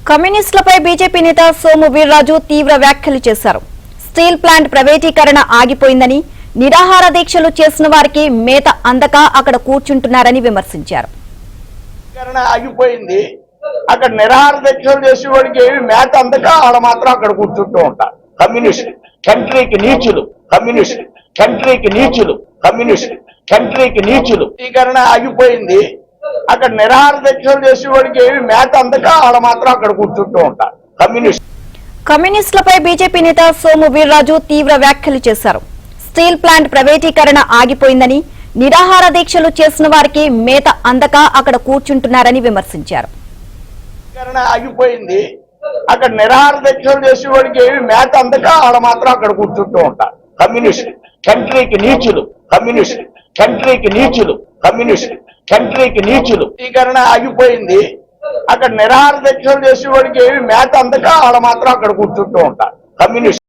కమ్యూనిస్టులపై BJP నేత సోము వీర్రాజు తీవ్ర వ్యాఖ్యలు చేశారు. స్టీల్ ప్లాంట్ ప్రైవేటీకరణ ఆగిపోయిందని, నిరాహార దీక్షలు చేసిన వారికి మేత అందక అక్కడ కూర్చుంటున్నారని విమర్శించారు. ఆగిపోయింది, అక్కడ నిరాహార దీక్షలు చేసే వాడికి ఏమి మేత అందక ఆడ మాత్రం అక్కడ కూర్చుంటూ ఉంటారు. కమ్యూనిస్ట్ కంట్రీకి నీచులు, కమ్యూనిస్ట్ కంట్రీకి నీచులు, కమ్యూనిస్ట్ కంట్రీకి నీచులు. టీకరణ ఆగిపోయింది, అక్కడ నిరాహార దీక్షలు చేసే వాడికి ఏమి మేత అందక ఆడ మాత్రం అక్కడ కూర్చుంటూ ఉంటారు. కమ్యూనిస్టులపై బీజేపీ నేత సోము వీర్రాజు తీవ్ర వ్యాఖ్యలు చేశారు. స్టీల్ ప్లాంట్ ప్రైవేటీకరణ ఆగిపోయిందని, నిరాహార దీక్షలు చేసిన వారికి మేత అందక అక్కడ కూర్చుంటున్నారని విమర్శించారు. ఆగిపోయింది, అక్కడ నిరాహార దీక్షలు చేసే వాడికి ఏమి మేత అందక ఆడ మాత్రం అక్కడ కూర్చుంటూ ఉంటారు. కమ్యూనిస్ట్ కంట్రీకి నీచులు, కమ్యూనిస్ట్ కంట్రీకి నీచులు, కమ్యూనిస్ట్ కంట్రీకి నీచులు. టీకరణ ఆగిపోయింది, అక్కడ నిరాహార దీక్షలు చేసే వాడికి ఏమి మేత అందక ఆడ మాత్రం అక్కడ కూర్చుంటూ ఉంటారు. కమ్యూనిస్ట్